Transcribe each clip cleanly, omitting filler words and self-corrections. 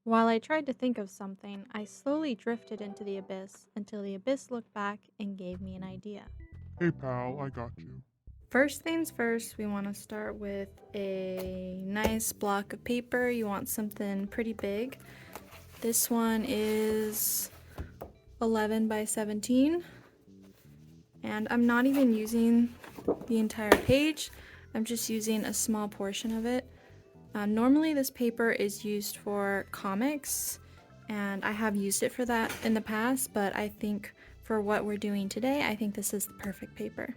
While I tried to think of something, I slowly drifted into the abyss until the abyss looked back and gave me an idea. Hey pal, I got you. First things first, we want to start with a nice block of paper. You want something pretty big. This one is 11 by 17, and I'm not even using the entire page. I'm just using a small portion of it. Normally this paper is used for comics, and I have used it for that in the past, but I think for what we're doing today, I think this is the perfect paper.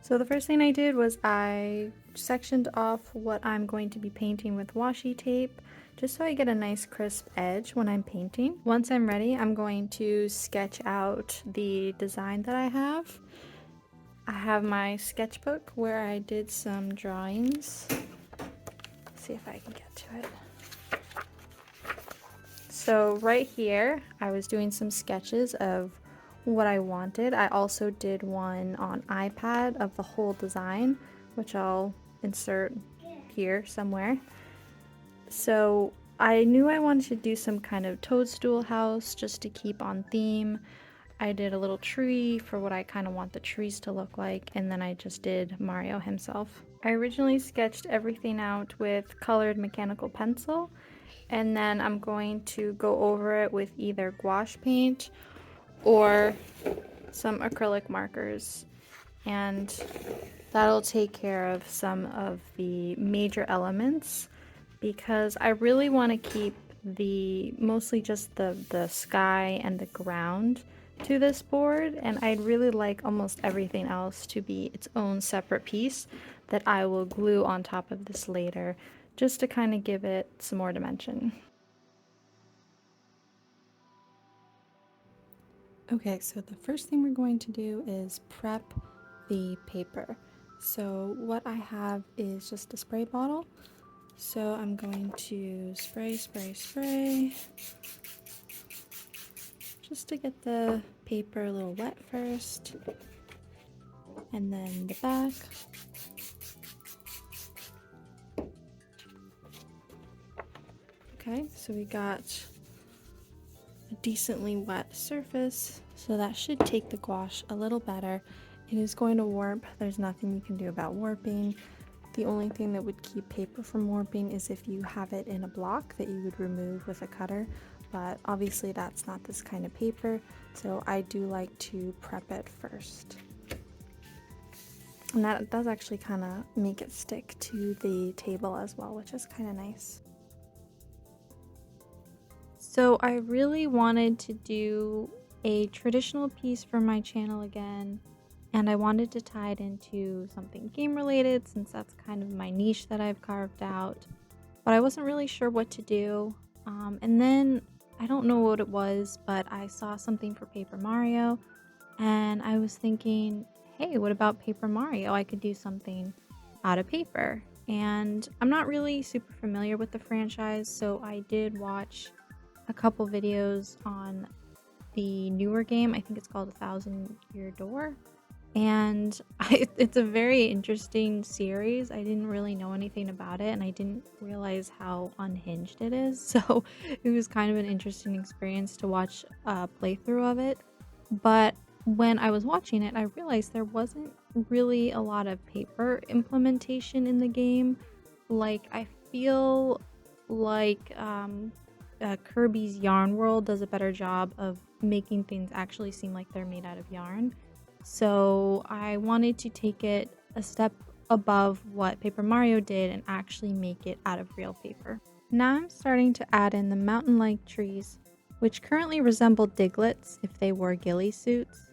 So the first thing I did was I sectioned off what I'm going to be painting with washi tape, just so I get a nice crisp edge when I'm painting. Once I'm ready, I'm going to sketch out the design that I have. I have my sketchbook where I did some drawings. Let's see if I can get to it. So right here, I was doing some sketches of what I wanted. I also did one on iPad of the whole design, which I'll insert here somewhere. So I knew I wanted to do some kind of toadstool house just to keep on theme. I did a little tree for what I kind of want the trees to look like, and then I just did Mario himself. I originally sketched everything out with colored mechanical pencil, and then I'm going to go over it with either gouache paint or some acrylic markers, and that'll take care of some of the major elements because I really want to keep mostly just the sky and the ground to this board, and I'd really like almost everything else to be its own separate piece that I will glue on top of this later just to kind of give it some more dimension. Okay, so the first thing we're going to do is prep the paper. So what I have is just a spray bottle. So I'm going to spray, just to get the paper a little wet first, and then the back. Okay, so we got a decently wet surface, so that should take the gouache a little better. It is going to warp. There's nothing you can do about warping. The only thing that would keep paper from warping is if you have it in a block that you would remove with a cutter, but obviously that's not this kind of paper, so I do like to prep it first. And that does actually kind of make it stick to the table as well, which is kind of nice. So I really wanted to do a traditional piece for my channel again, and I wanted to tie it into something game related since that's kind of my niche that I've carved out, but I wasn't really sure what to do. And then I don't know what it was, but I saw something for Paper Mario, and I was thinking, hey, what about Paper Mario? I could do something out of paper. And I'm not really super familiar with the franchise, so I did watch a couple videos on the newer game. I think it's called 1,000-Year Door. And it's a very interesting series. I didn't really know anything about it, and I didn't realize how unhinged it is. So it was kind of an interesting experience to watch a playthrough of it. But when I was watching it, I realized there wasn't really a lot of paper implementation in the game. Like, I feel like Kirby's Yarn World does a better job of making things actually seem like they're made out of yarn. So I wanted to take it a step above what Paper Mario did and actually make it out of real paper. Now I'm starting to add in the mountain-like trees, which currently resemble Diglets if they wore ghillie suits.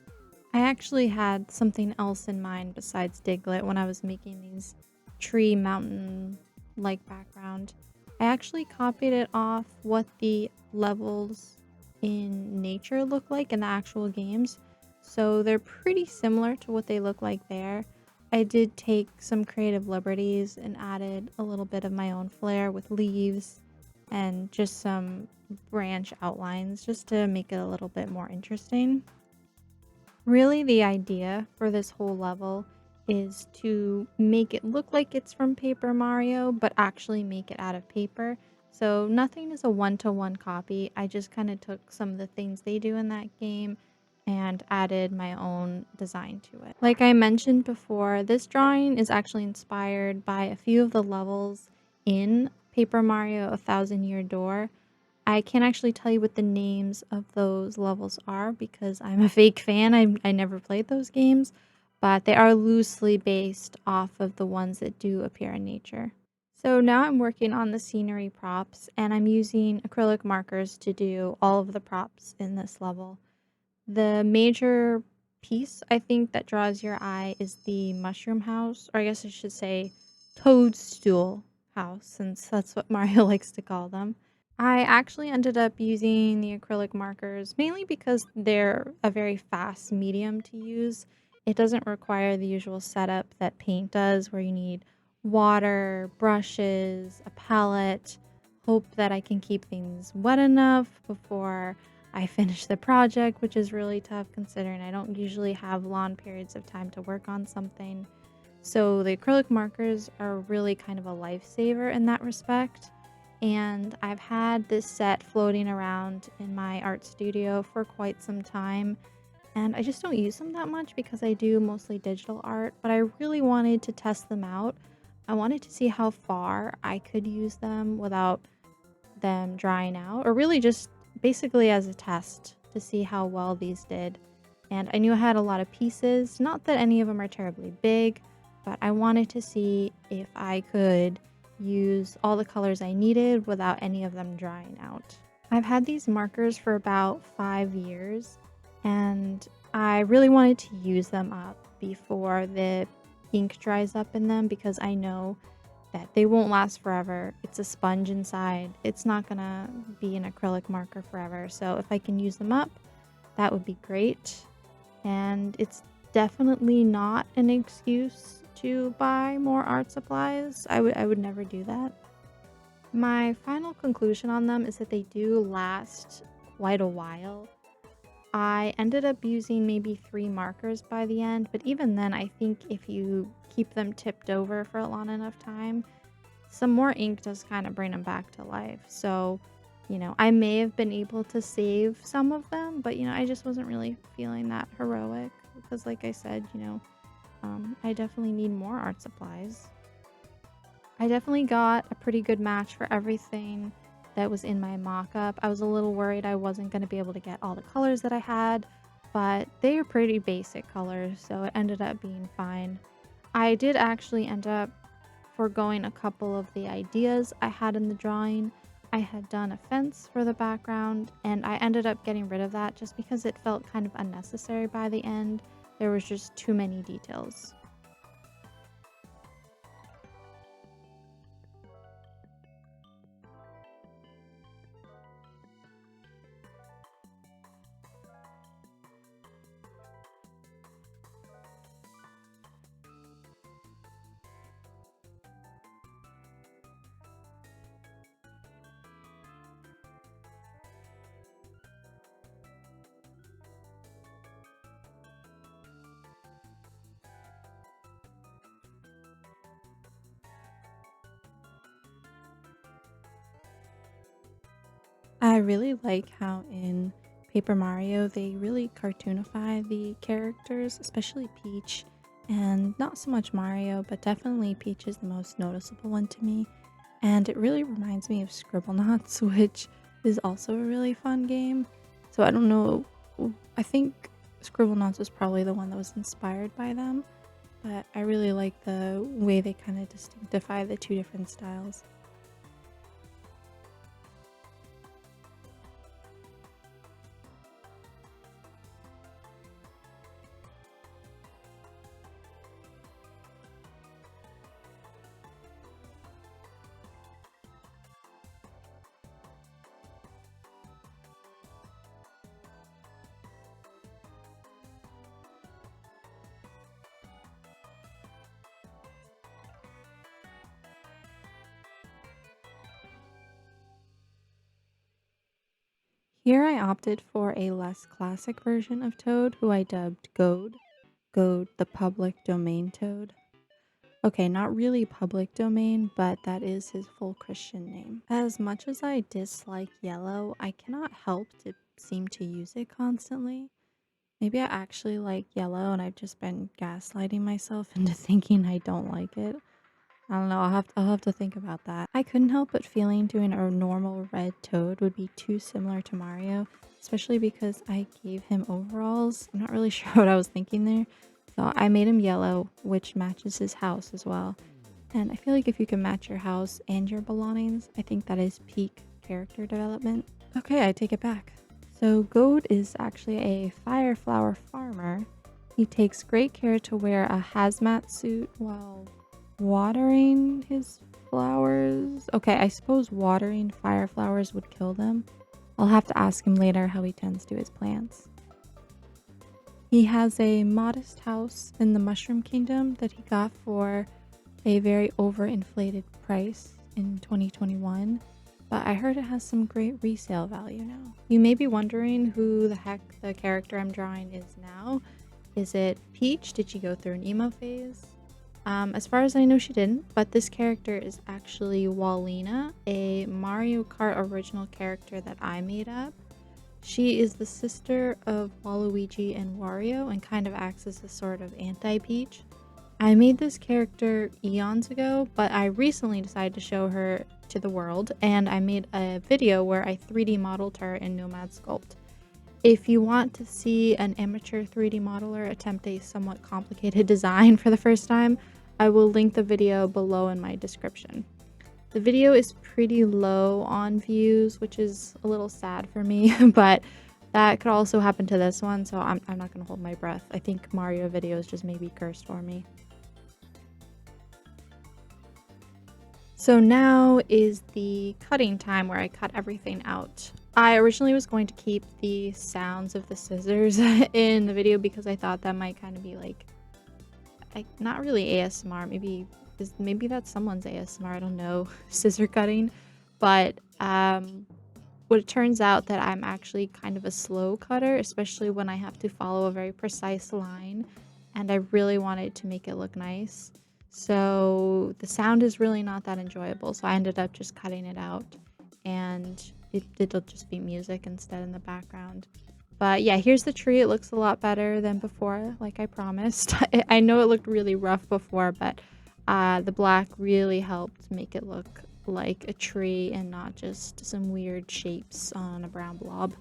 I actually had something else in mind besides Diglett when I was making these tree mountain-like background. I actually copied it off what the levels in nature look like in the actual games. So they're pretty similar to what they look like there. I did take some creative liberties and added a little bit of my own flair with leaves and just some branch outlines just to make it a little bit more interesting. Really, the idea for this whole level is to make it look like it's from Paper Mario, but actually make it out of paper. So nothing is a one-to-one copy. I just kind of took some of the things they do in that game and added my own design to it. Like I mentioned before, this drawing is actually inspired by a few of the levels in Paper Mario: A Thousand Year Door. I can't actually tell you what the names of those levels are because I'm a fake fan. I never played those games, but they are loosely based off of the ones that do appear in nature. So now I'm working on the scenery props and I'm using acrylic markers to do all of the props in this level. The major piece I think that draws your eye is the mushroom house, or I guess I should say toadstool house, since that's what Mario likes to call them. I actually ended up using the acrylic markers mainly because they're a very fast medium to use. It doesn't require the usual setup that paint does, where you need water, brushes, a palette, hope that I can keep things wet enough before I finish the project, which is really tough considering I don't usually have long periods of time to work on something. So the acrylic markers are really kind of a lifesaver in that respect. And I've had this set floating around in my art studio for quite some time. And I just don't use them that much because I do mostly digital art, but I really wanted to test them out. I wanted to see how far I could use them without them drying out, or really just basically as a test to see how well these did. And I knew I had a lot of pieces, not that any of them are terribly big, but I wanted to see if I could use all the colors I needed without any of them drying out. I've had these markers for about 5 years, and I really wanted to use them up before the ink dries up in them because I know that they won't last forever. It's a sponge inside. It's not gonna be an acrylic marker forever. So if I can use them up, that would be great. And it's definitely not an excuse to buy more art supplies. I would never do that. My final conclusion on them is that they do last quite a while. I ended up using maybe 3 markers by the end, but even then I think if you keep them tipped over for a long enough time, some more ink does kind of bring them back to life. So, I may have been able to save some of them, but I just wasn't really feeling that heroic because, like I said, I definitely need more art supplies. I definitely got a pretty good match for everything that was in my mock-up. I was a little worried I wasn't going to be able to get all the colors that I had, but they are pretty basic colors, so it ended up being fine. I did actually end up foregoing a couple of the ideas I had in the drawing. I had done a fence for the background, and I ended up getting rid of that just because it felt kind of unnecessary by the end. There was just too many details. I really like how in Paper Mario they really cartoonify the characters, especially Peach, and not so much Mario, but definitely Peach is the most noticeable one to me. And it really reminds me of Scribblenauts, which is also a really fun game. So I don't know, I think Scribblenauts was probably the one that was inspired by them, but I really like the way they kind of distinctify the two different styles. Here I opted for a less classic version of Toad, who I dubbed Goad. Goad, the public domain Toad. Okay, not really public domain, but that is his full Christian name. As much as I dislike yellow, I cannot help to seem to use it constantly. Maybe I actually like yellow and I've just been gaslighting myself into thinking I don't like it. I don't know, I'll have to think about that. I couldn't help but feeling doing a normal red toad would be too similar to Mario, especially because I gave him overalls. I'm not really sure what I was thinking there. So I made him yellow, which matches his house as well. And I feel like if you can match your house and your belongings, I think that is peak character development. Okay, I take it back. So Goat is actually a fire flower farmer. He takes great care to wear a hazmat suit while watering his flowers. Okay, I suppose watering fire flowers would kill them. I'll have to ask him later how he tends to his plants. He has a modest house in the Mushroom Kingdom that he got for a very overinflated price in 2021, but I heard it has some great resale value now. You may be wondering who the heck the character I'm drawing is now. Is it Peach? Did she go through an emo phase? As far as I know, she didn't, but this character is actually Wallina, a Mario Kart original character that I made up. She is the sister of Waluigi and Wario and kind of acts as a sort of anti-Peach. I made this character eons ago, but I recently decided to show her to the world, and I made a video where I 3D modeled her in Nomad Sculpt. If you want to see an amateur 3D modeler attempt a somewhat complicated design for the first time, I will link the video below in my description. The video is pretty low on views, which is a little sad for me, but that could also happen to this one, so I'm not going to hold my breath. I think Mario videos just may be cursed for me. So now is the cutting time where I cut everything out. I originally was going to keep the sounds of the scissors in the video because I thought that might kind of be like not really ASMR, maybe that's someone's ASMR, I don't know, scissor cutting, but what it turns out that I'm actually kind of a slow cutter, especially when I have to follow a very precise line, and I really wanted to make it look nice. So the sound is really not that enjoyable, so I ended up just cutting it out, and it'll just be music instead in the background. But yeah, here's the tree. It looks a lot better than before, like I promised. I know it looked really rough before, but the black really helped make it look like a tree and not just some weird shapes on a brown blob.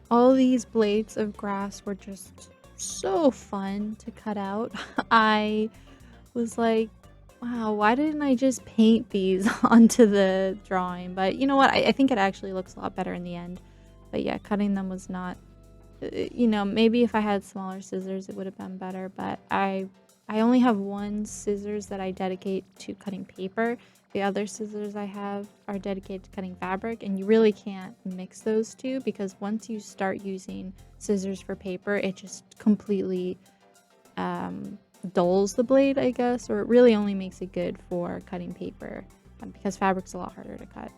All these blades of grass were just so fun to cut out. I was like, wow, why didn't I just paint these onto the drawing? But you know what? I think it actually looks a lot better in the end. But yeah, cutting them was not, maybe if I had smaller scissors, it would have been better. But I only have one scissors that I dedicate to cutting paper. The other scissors I have are dedicated to cutting fabric, and you really can't mix those two because once you start using scissors for paper, it just completely dulls the blade, I guess, or it really only makes it good for cutting paper because fabric's a lot harder to cut.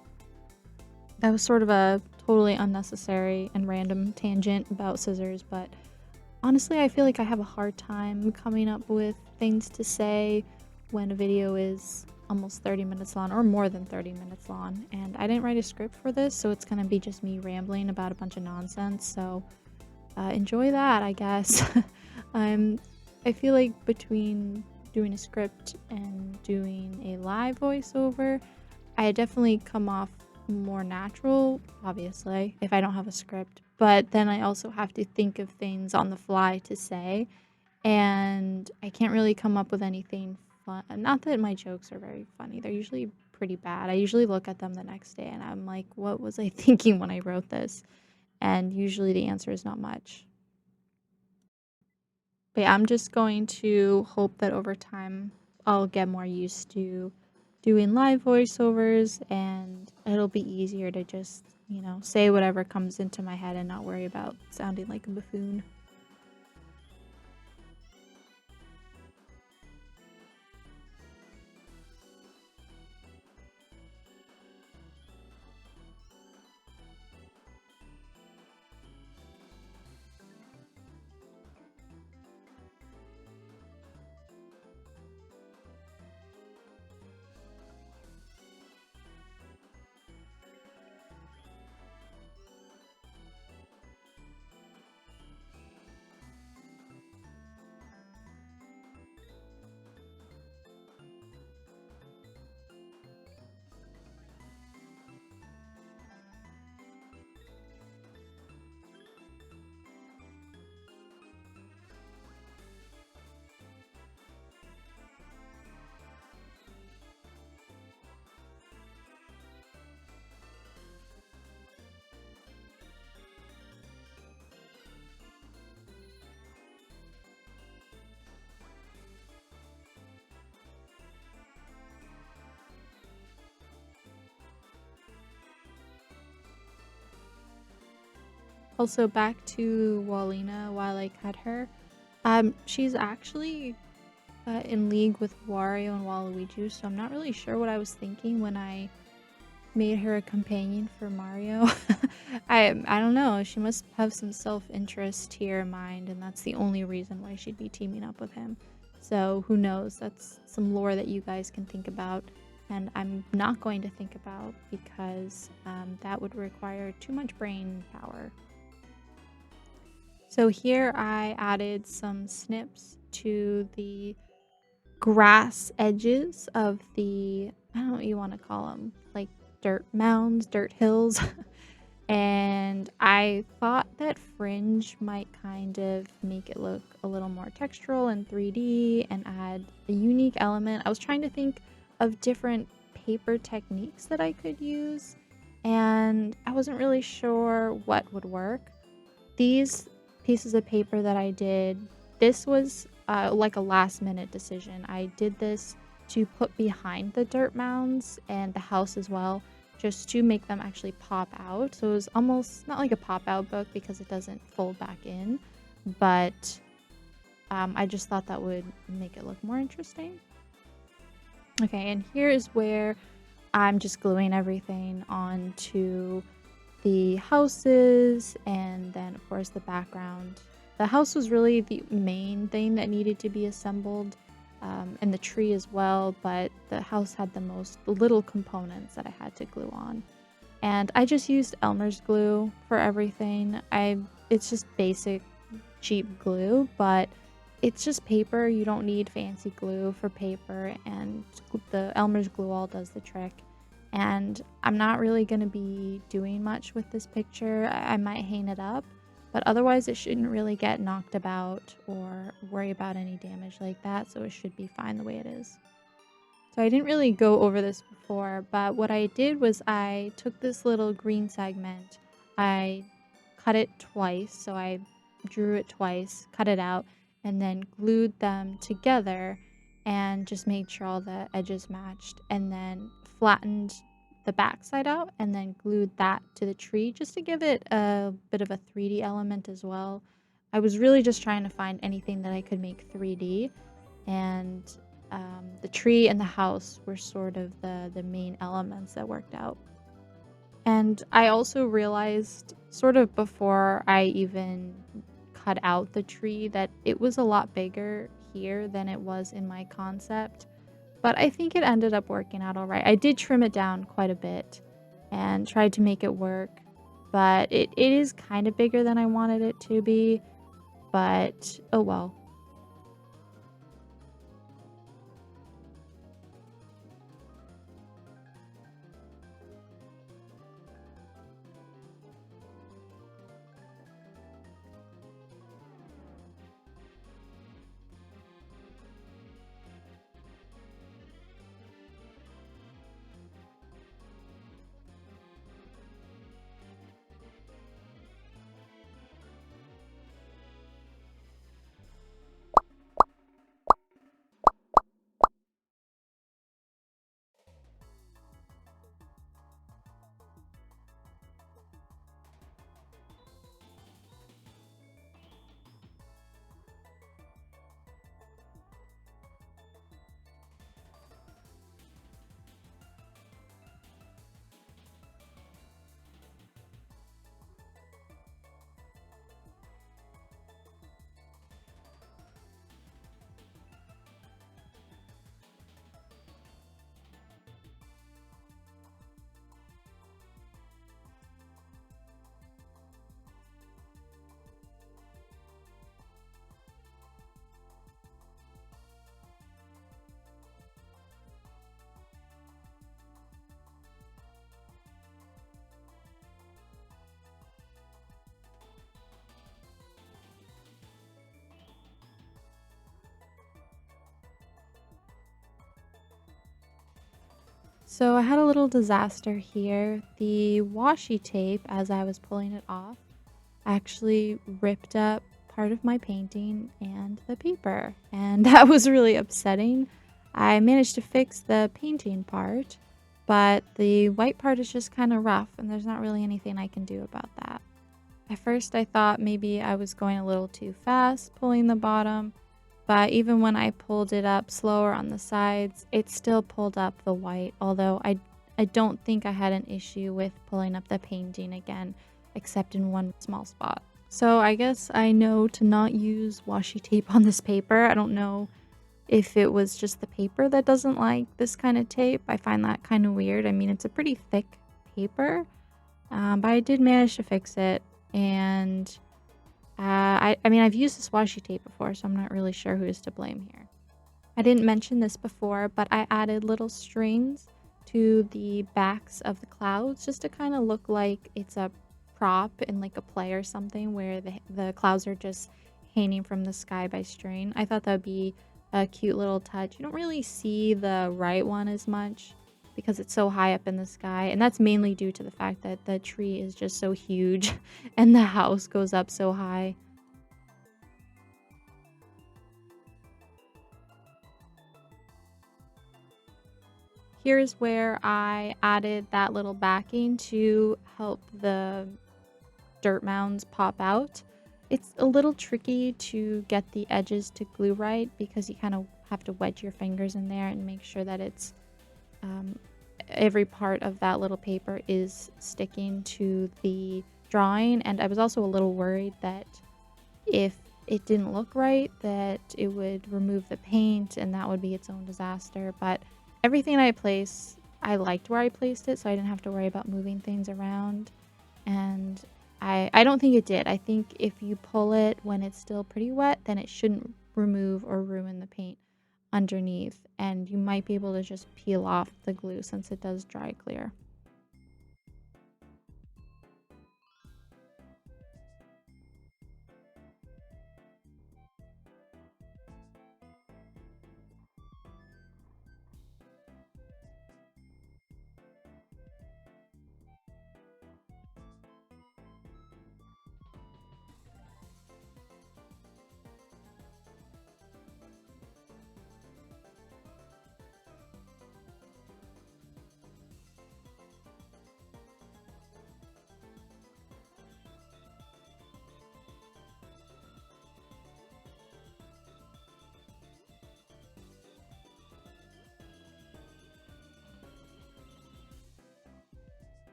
That was sort of a totally unnecessary and random tangent about scissors, but honestly, I feel like I have a hard time coming up with things to say when a video is almost 30 minutes long or more than 30 minutes long, and I didn't write a script for this, so it's gonna be just me rambling about a bunch of nonsense, so enjoy that, I guess. I feel like between doing a script and doing a live voiceover, I definitely come off more natural, obviously, if I don't have a script, but then I also have to think of things on the fly to say, and I can't really come up with anything fun. Not that my jokes are very funny, they're usually pretty bad. I usually look at them the next day and I'm like, what was I thinking when I wrote this? And usually the answer is not much. But yeah, I'm just going to hope that over time I'll get more used to doing live voiceovers, and it'll be easier to just, say whatever comes into my head and not worry about sounding like a buffoon. Also, back to Walina while I cut her. She's actually in league with Wario and Waluigi, so I'm not really sure what I was thinking when I made her a companion for Mario. I don't know. She must have some self-interest here in mind, and that's the only reason why she'd be teaming up with him. So who knows? That's some lore that you guys can think about, and I'm not going to think about because that would require too much brain power. So here I added some snips to the grass edges of the, I don't know what you want to call them, like dirt mounds, dirt hills. And I thought that fringe might kind of make it look a little more textural and 3D and add a unique element. I was trying to think of different paper techniques that I could use, and I wasn't really sure what would work. These pieces of paper that I did, this was like a last minute decision. I did this to put behind the dirt mounds and the house as well, just to make them actually pop out. So it was almost not like a pop out book because it doesn't fold back in, but I just thought that would make it look more interesting. Okay, and here is where I'm just gluing everything onto the houses and then of course the background. The house was really the main thing that needed to be assembled, and the tree as well, but the house had the most little components that I had to glue on. And I just used Elmer's glue for everything. It's just basic cheap glue, but it's just paper. You don't need fancy glue for paper, and the Elmer's glue all does the trick. And I'm not really going to be doing much with this picture. I might hang it up, but otherwise it shouldn't really get knocked about or worry about any damage like that, so it should be fine the way it is. So I didn't really go over this before, but what I did was I took this little green segment, I cut it twice, so I drew it twice, cut it out, and then glued them together and just made sure all the edges matched, and then flattened the backside out and then glued that to the tree just to give it a bit of a 3D element as well. I was really just trying to find anything that I could make 3D, and the tree and the house were sort of the main elements that worked out. And I also realized sort of before I even cut out the tree that it was a lot bigger here than it was in my concept. But I think it ended up working out all right. I did trim it down quite a bit and tried to make it work, but it is kind of bigger than I wanted it to be, but oh well. So I had a little disaster here. The washi tape, as I was pulling it off, actually ripped up part of my painting and the paper, and that was really upsetting. I managed to fix the painting part, but the white part is just kind of rough, and there's not really anything I can do about that. At first, I thought maybe I was going a little too fast pulling the bottom, but even when I pulled it up slower on the sides, it still pulled up the white, although I don't think I had an issue with pulling up the painting again, except in one small spot. So I guess I know to not use washi tape on this paper. I don't know if it was just the paper that doesn't like this kind of tape. I find that kind of weird. I mean, it's a pretty thick paper, but I did manage to fix it, and I mean, I've used this washi tape before, so I'm not really sure who is to blame here. I didn't mention this before, but I added little strings to the backs of the clouds just to kind of look like it's a prop in like a play or something where the clouds are just hanging from the sky by string. I thought that would be a cute little touch. You don't really see the right one as much because it's so high up in the sky, and that's mainly due to the fact that the tree is just so huge and the house goes up so high. Here's where I added that little backing to help the dirt mounds pop out. It's a little tricky to get the edges to glue right because you kind of have to wedge your fingers in there and make sure that it's um, every part of that little paper is sticking to the drawing. And I was also a little worried that if it didn't look right, that it would remove the paint and that would be its own disaster. But everything I placed, I liked where I placed it, so I didn't have to worry about moving things around. And I don't think it did. I think if you pull it when it's still pretty wet, then it shouldn't remove or ruin the paint underneath, and you might be able to just peel off the glue since it does dry clear.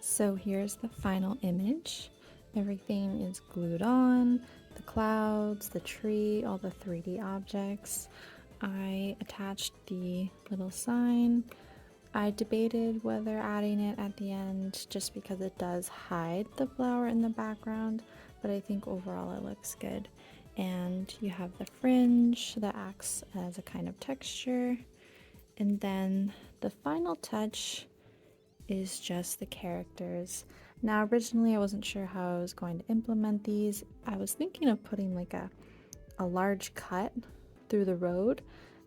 So here's the final image. Everything is glued on, the clouds, the tree, all the 3D objects. I attached the little sign. I debated whether adding it at the end just because it does hide the flower in the background, but I think overall it looks good. And you have the fringe that acts as a kind of texture. And then the final touch is just the characters. Now, originally I wasn't sure how I was going to implement these. I was thinking of putting like a large cut through the road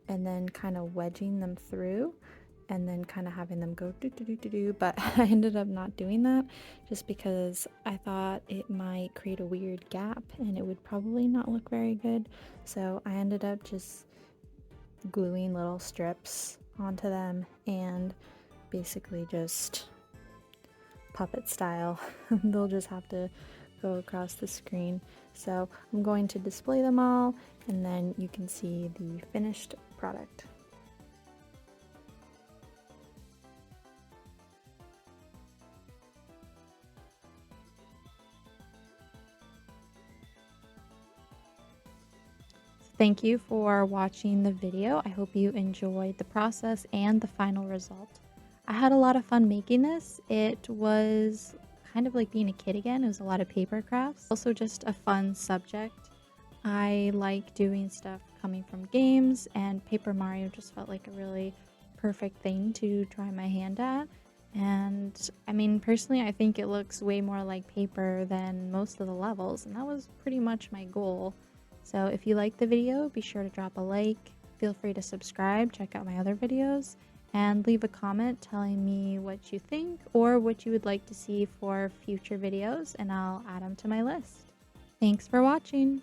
and then kind of wedging them through and then kind of having them go do do do do do, but I ended up not doing that just because I thought it might create a weird gap and it would probably not look very good. So I ended up just gluing little strips onto them and basically just puppet style. They'll just have to go across the screen. So I'm going to display them all and then you can see the finished product. Thank you for watching the video. I hope you enjoyed the process and the final result. I had a lot of fun making this. It was kind of like being a kid again. It was a lot of paper crafts. Also just a fun subject. I like doing stuff coming from games, and Paper Mario just felt like a really perfect thing to try my hand at. And I mean, personally, I think it looks way more like paper than most of the levels, and that was pretty much my goal. So if you liked the video, be sure to drop a like, feel free to subscribe, check out my other videos, and leave a comment telling me what you think or what you would like to see for future videos, and I'll add them to my list. Thanks for watching!